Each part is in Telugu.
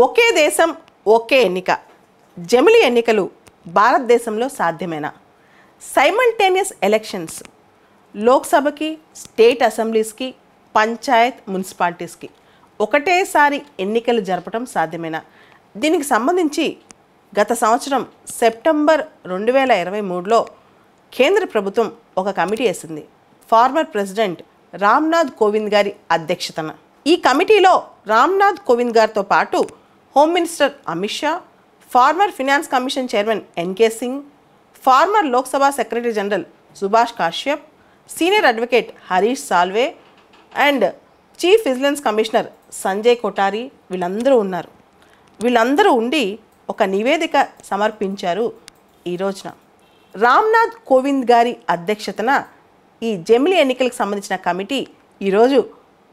ఒకే దేశం ఒకే ఎన్నిక జమిలి ఎన్నికలు భారతదేశంలో సాధ్యమేనా? సైమల్టేనియస్ ఎలక్షన్స్ లోక్సభకి, స్టేట్ అసెంబ్లీస్కి, పంచాయత్ మున్సిపాలిటీస్కి ఒకటేసారి ఎన్నికలు జరపడం సాధ్యమేనా? దీనికి సంబంధించి గత సంవత్సరం సెప్టెంబర్ 2023లో కేంద్ర ప్రభుత్వం ఒక కమిటీ వేసింది. ఫార్మర్ ప్రెసిడెంట్ రామ్నాథ్ కోవింద్ గారి అధ్యక్షతన. ఈ కమిటీలో రామ్నాథ్ కోవింద్ గారితో పాటు home minister Amit Shah, former finance commission chairman NK Singh, former Lok Sabha secretary general Subhash Kashyap, senior advocate Harish Salve and chief vigilance commissioner Sanjay Kothari వీళ్ళందరూ ఉన్నారు. వీళ్ళందరూ ఉండి ఒక నివేదిక సమర్పించారు. ఈ రోజున రామ్నాథ్ కోవింద్ గారి అధ్యక్షతన ఈ జమిలి ఎన్నికలకు సంబంధించిన కమిటీ ఈరోజు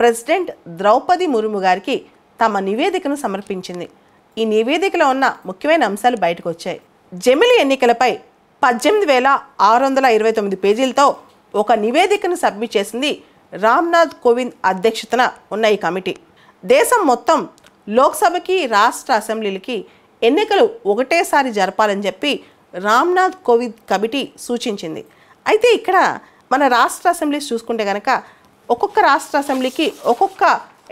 ప్రెసిడెంట్ ద్రౌపది ముర్ము గారికి తమ నివేదికను సమర్పించింది. ఈ నివేదికలో ఉన్న ముఖ్యమైన అంశాలు బయటకు వచ్చాయి. జమిలి ఎన్నికలపై 18,629 పేజీలతో ఒక నివేదికను సబ్మిట్ చేసింది రామ్నాథ్ కోవింద్ అధ్యక్షతన ఉన్న ఈ కమిటీ. దేశం మొత్తం లోక్సభకి, రాష్ట్ర అసెంబ్లీలకి ఎన్నికలు ఒకటేసారి జరపాలని చెప్పి రామ్నాథ్ కోవింద్ కమిటీ సూచించింది. అయితే ఇక్కడ మన రాష్ట్ర అసెంబ్లీస్ చూసుకుంటే కనుక ఒక్కొక్క రాష్ట్ర అసెంబ్లీకి ఒక్కొక్క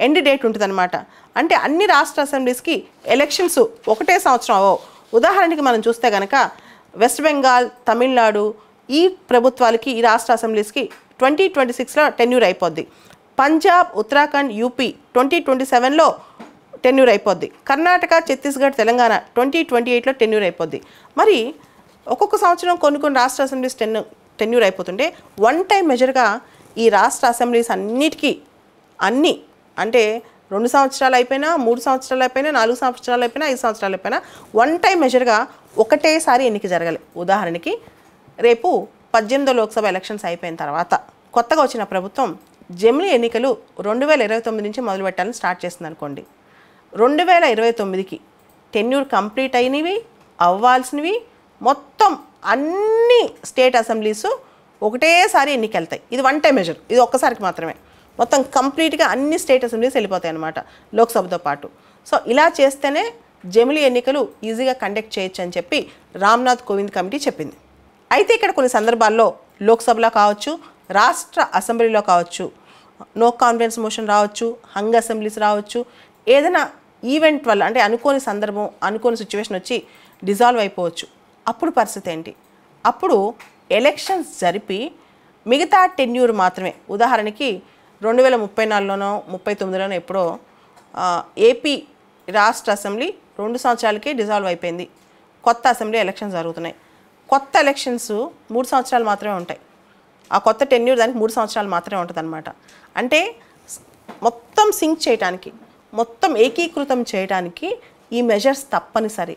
ఎండ్ డేట్ ఉంటుందన్నమాట. అంటే అన్ని రాష్ట్ర అసెంబ్లీస్కి ఎలక్షన్స్ ఒకటే సంవత్సరం అవో. ఉదాహరణకి మనం చూస్తే కనుక వెస్ట్ బెంగాల్, తమిళనాడు ఈ ప్రభుత్వాలకి, ఈ రాష్ట్ర అసెంబ్లీస్కి 2026లో టెన్యూర్ అయిపోద్ది. పంజాబ్, ఉత్తరాఖండ్, యూపీ 2027లో టెన్యూర్ అయిపోద్ది. కర్ణాటక, ఛత్తీస్గఢ్, తెలంగాణ 2028లో టెన్యూర్ అయిపోద్ది. మరి ఒక్కొక్క సంవత్సరం కొన్ని రాష్ట్ర అసెంబ్లీస్ టెన్యూర్ అయిపోతుంటే వన్ టైం మెజర్గా ఈ రాష్ట్ర అసెంబ్లీస్ అన్నిటికీ అంటే 2 సంవత్సరాలు అయిపోయినా, 3 సంవత్సరాలు అయిపోయినా, 4 సంవత్సరాలు అయిపోయినా, 5 సంవత్సరాలు అయిపోయినా వన్ టైం మెజర్గా ఒకటేసారి ఎన్నిక జరగాలి. ఉదాహరణకి రేపు 18వ లోక్సభ ఎలక్షన్స్ అయిపోయిన తర్వాత కొత్తగా వచ్చిన ప్రభుత్వం జమిలి ఎన్నికలు 2029 నుంచి మొదలు పెట్టాలని స్టార్ట్ చేస్తుంది అనుకోండి. 2029కి టెన్యూర్ కంప్లీట్ అయినవి అవ్వాల్సినవి మొత్తం అన్ని స్టేట్ అసెంబ్లీస్ ఒకటేసారి ఎన్నికెళ్తాయి. ఇది వన్ టైం మెజర్, ఇది ఒక్కసారికి మాత్రమే. మొత్తం కంప్లీట్గా అన్ని స్టేట్ అసెంబ్లీస్ వెళ్ళిపోతాయి అన్నమాట లోక్సభతో పాటు. సో ఇలా చేస్తేనే జమిలి ఎన్నికలు ఈజీగా కండక్ట్ చేయొచ్చు అని చెప్పి రామ్నాథ్ కోవింద్ కమిటీ చెప్పింది. అయితే ఇక్కడ కొన్ని సందర్భాల్లో లోక్సభలో కావచ్చు, రాష్ట్ర అసెంబ్లీలో కావచ్చు, నో కాన్ఫిడెన్స్ మోషన్ రావచ్చు, హంగ్ అసెంబ్లీస్ రావచ్చు. ఏదైనా ఈవెంట్ వల్ల అంటే అనుకోని సందర్భం, అనుకోని సిచ్యువేషన్ వచ్చి డిజాల్వ్ అయిపోవచ్చు. అప్పుడు పరిస్థితి ఏంటి? అప్పుడు ఎలక్షన్స్ జరిపి మిగతా టెన్యూర్ మాత్రమే, ఉదాహరణకి 2034లోనో 39లోనో ఎప్పుడో ఏపీ రాష్ట్ర అసెంబ్లీ 2 సంవత్సరాలకే డిజాల్వ్ అయిపోయింది. కొత్త అసెంబ్లీ ఎలక్షన్స్ జరుగుతున్నాయి. కొత్త ఎలక్షన్స్ 3 సంవత్సరాలు మాత్రమే ఉంటాయి. ఆ కొత్త టెన్యూర్ దానికి 3 సంవత్సరాలు మాత్రమే ఉంటుంది అనమాట. అంటే మొత్తం సింక్ చేయడానికి, మొత్తం ఏకీకృతం చేయడానికి ఈ మెజర్స్ తప్పనిసరి.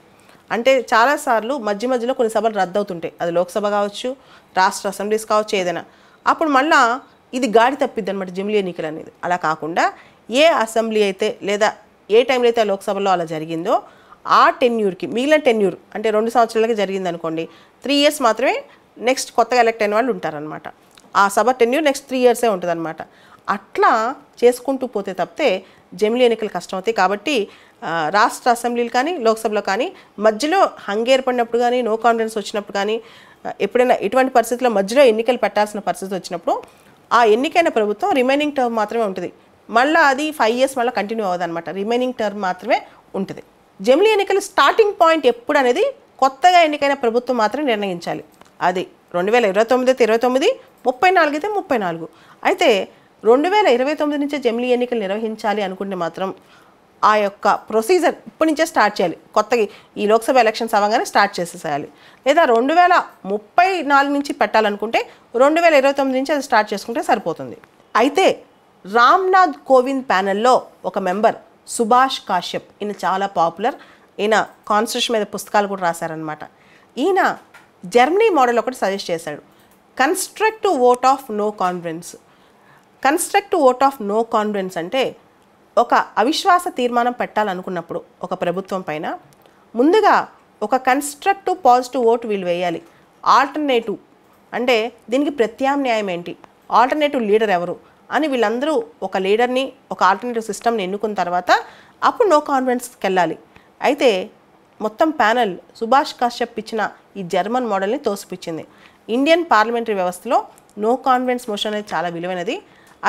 అంటే చాలాసార్లు మధ్యలో కొన్ని సభలు రద్దు అవుతుంటాయి. అది లోక్సభ కావచ్చు, రాష్ట్ర అసెంబ్లీస్ కావచ్చు, ఏదైనా. అప్పుడు మళ్ళీ ఇది గాడి తప్పిద్ది అనమాట జమిలి ఎన్నికలు అనేది. అలా కాకుండా ఏ అసెంబ్లీ అయితే లేదా ఏ టైంలో అయితే లోక్సభలో అలా జరిగిందో ఆ టెన్యూర్కి మిగిలిన టెన్యూర్ అంటే 2 సంవత్సరాలకి జరిగింది అనుకోండి, 3 ఇయర్స్ మాత్రమే నెక్స్ట్ కొత్తగా ఎలక్ట్ అయిన వాళ్ళు ఉంటారనమాట. ఆ సభ టెన్యూర్ నెక్స్ట్ 3 ఇయర్సే ఉంటుంది అనమాట. అట్లా చేసుకుంటూ పోతే తప్పితే జమిలి ఎన్నికలు కష్టమవుతాయి. కాబట్టి రాష్ట్ర అసెంబ్లీలు కానీ, లోక్సభలో కానీ మధ్యలో హంగ్ ఏర్పడినప్పుడు కానీ, నో కాన్ఫిడెన్స్ వచ్చినప్పుడు కానీ, ఎప్పుడైనా ఇటువంటి పరిస్థితుల్లో మధ్యలో ఎన్నికలు పెట్టాల్సిన పరిస్థితి వచ్చినప్పుడు ఆ ఎన్నికైన ప్రభుత్వం రిమైనింగ్ టర్మ్ మాత్రమే ఉంటుంది. మళ్ళీ అది 5 ఇయర్స్ మళ్ళీ కంటిన్యూ అవ్వదన్నమాట. రిమైనింగ్ టర్మ్ మాత్రమే ఉంటుంది. జమిలి ఎన్నికలు స్టార్టింగ్ పాయింట్ ఎప్పుడు అనేది కొత్తగా ఎన్నికైన ప్రభుత్వం మాత్రమే నిర్ణయించాలి. అది 2029 అయితే 29, 34 అయితే 34. అయితే 2029 నుంచే జమిలి ఎన్నికలు నిర్వహించాలి అనుకుంటే మాత్రం ఆ యొక్క ప్రొసీజర్ ఇప్పటి నుంచే స్టార్ట్ చేయాలి. కొత్తగా ఈ లోక్సభ ఎలక్షన్స్ అవ్వగానే స్టార్ట్ చేసేసేయాలి. లేదా 2034 నుంచి పెట్టాలనుకుంటే 2029 నుంచి అది స్టార్ట్ చేసుకుంటే సరిపోతుంది. అయితే రామ్నాథ్ కోవింద్ ప్యానెల్లో ఒక మెంబర్ సుభాష్ కాశ్యప్, ఈయన చాలా పాపులర్. ఈయన కాన్స్టిట్యూషన్ మీద పుస్తకాలు కూడా రాశారనమాట. ఈయన జర్మనీ మోడల్ ఒకటి సజెస్ట్ చేశాడు. Constructive vote of no confidence. Constructive vote of no confidence అంటే ఒక అవిశ్వాస తీర్మానం పెట్టాలనుకున్నప్పుడు ఒక ప్రభుత్వం పైన ముందుగా ఒక కన్స్ట్రక్టివ్ పాజిటివ్ ఓటు వీళ్ళు వేయాలి. ఆల్టర్నేటివ్ అంటే దీనికి ప్రత్యామ్నాయం ఏంటి, ఆల్టర్నేటివ్ లీడర్ ఎవరు అని వీళ్ళందరూ ఒక లీడర్ని, ఒక ఆల్టర్నేటివ్ సిస్టమ్ని ఎన్నుకున్న తర్వాత అప్పుడు నో కాన్ఫిడెన్స్కి వెళ్ళాలి. అయితే మొత్తం ప్యానెల్ సుభాష్ కశ్యప్ ఇచ్చిన ఈ జర్మన్ మోడల్ని తోసిపుచ్చింది. ఇండియన్ పార్లమెంటరీ వ్యవస్థలో నో కాన్ఫిడెన్స్ మోషన్ అనేది చాలా విలువైనది.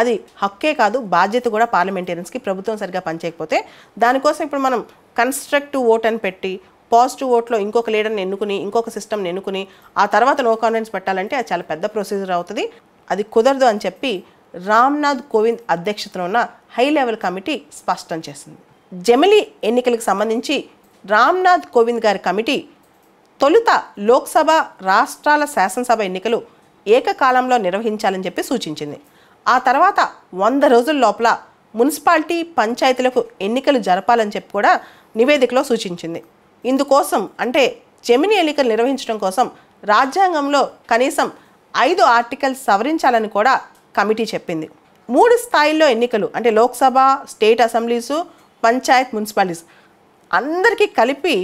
అది హక్కే కాదు, బాధ్యత కూడా పార్లమెంటేరియన్స్కి. ప్రభుత్వం సరిగ్గా పనిచేయకపోతే దానికోసం ఇప్పుడు మనం కన్స్ట్రక్టివ్ ఓట్ అని పెట్టి పాజిటివ్ ఓట్లో ఇంకొక లీడర్ని ఎన్నుకుని ఇంకొక సిస్టమ్ని ఎన్నుకుని ఆ తర్వాత నో కాన్ఫిడెన్స్ పెట్టాలంటే అది చాలా పెద్ద ప్రొసీజర్ అవుతుంది. అది కుదరదు అని చెప్పి రామ్నాథ్ కోవింద్ అధ్యక్షతన ఉన్న హై లెవెల్ కమిటీ స్పష్టం చేసింది. జమిలీ ఎన్నికలకు సంబంధించి రామ్నాథ్ కోవింద్ గారి కమిటీ తొలుత లోక్సభ, రాష్ట్రాల శాసనసభ ఎన్నికలు ఏకకాలంలో నిర్వహించాలని చెప్పి సూచించింది. ఆ తర్వాత 100 రోజుల లోపల మున్సిపాలిటీ, పంచాయతీలకు ఎన్నికలు జరపాలని చెప్పి కూడా నివేదికలో సూచించింది. ఇందుకోసం అంటే జమిలీ ఎన్నికలు నిర్వహించడం కోసం రాజ్యాంగంలో కనీసం 5 ఆర్టికల్స్ సవరించాలని కూడా కమిటీ చెప్పింది. 3 స్థాయిల్లో ఎన్నికలు అంటే లోక్సభ, స్టేట్ అసెంబ్లీసు, పంచాయత్, మున్సిపాలిటీస్ అందరికీ కలిపి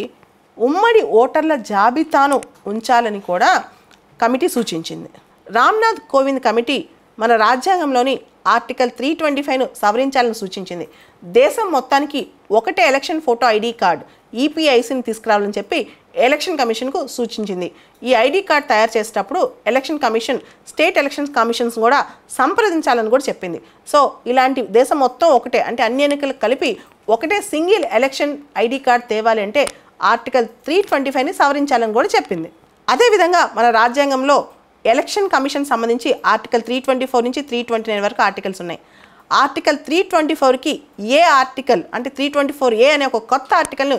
ఉమ్మడి ఓటర్ల జాబితాను ఉంచాలని కూడా కమిటీ సూచించింది. రామ్నాథ్ కోవింద్ కమిటీ మన రాజ్యాంగంలోని ఆర్టికల్ 325ను సవరించాలని సూచించింది. దేశం మొత్తానికి ఒకటే ఎలక్షన్ ఫోటో ఐడి కార్డ్ ఈపీఐసిని తీసుకురావాలని చెప్పి ఎలక్షన్ కమిషన్కు సూచించింది. ఈ ఐడి కార్డ్ తయారు చేసేటప్పుడు election commission, state election commissions కూడా సంప్రదించాలని కూడా చెప్పింది. సో ఇలాంటి దేశం మొత్తం ఒకటే అంటే అన్ని ఎన్నికలకు కలిపి ఒకటే సింగిల్ ఎలక్షన్ ఐడి కార్డ్ తేవాలి అంటే ఆర్టికల్ 325ని సవరించాలని కూడా చెప్పింది. అదేవిధంగా మన రాజ్యాంగంలో ఎలక్షన్ కమిషన్ సంబంధించి ఆర్టికల్ 324 నుంచి 329 వరకు ఆర్టికల్స్ ఉన్నాయి. ఆర్టికల్ 324కి ఏ ఆర్టికల్ అంటే 324A అనే ఒక కొత్త ఆర్టికల్ను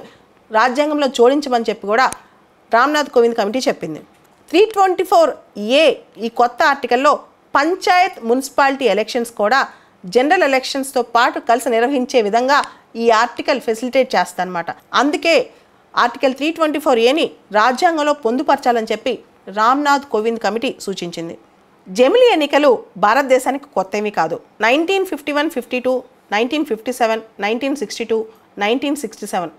రాజ్యాంగంలో జోడించమని చెప్పి కూడా రామ్నాథ్ కోవింద్ కమిటీ చెప్పింది. 324A ఈ కొత్త ఆర్టికల్లో పంచాయత్, మున్సిపాలిటీ ఎలక్షన్స్ కూడా జనరల్ ఎలక్షన్స్తో పాటు కలిసి నిర్వహించే విధంగా ఈ ఆర్టికల్ ఫెసిలిటేట్ చేస్తారన్నమాట. అందుకే ఆర్టికల్ 324Aని రాజ్యాంగంలో పొందుపరచాలని చెప్పి రామ్నాథ్ కోవింద్ కమిటీ సూచించింది. జమిలీ ఎన్నికలు భారతదేశానికి కొత్తవి కాదు. 1951, 52, 1957, 1962, 1967,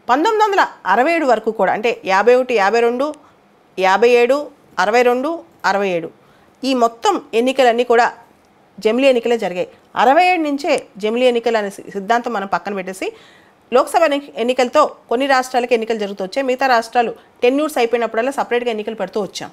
1967 వరకు కూడా అంటే 51, 52, 57, 62, 67 ఈ మొత్తం ఎన్నికలన్నీ కూడా జమిలీ ఎన్నికలే జరిగాయి. 67 నుంచే జమిలీ ఎన్నికలు అనే సిద్ధాంతం మనం పక్కన పెట్టేసి లోక్సభ ఎన్నికలతో కొన్ని రాష్ట్రాలకి ఎన్నికలు జరుగుతూ వచ్చాయి. మిగతా రాష్ట్రాలు టెన్యూర్స్ అయిపోయినప్పుడల్లా సపరేట్గా ఎన్నికలు పెడుతూ వచ్చాం.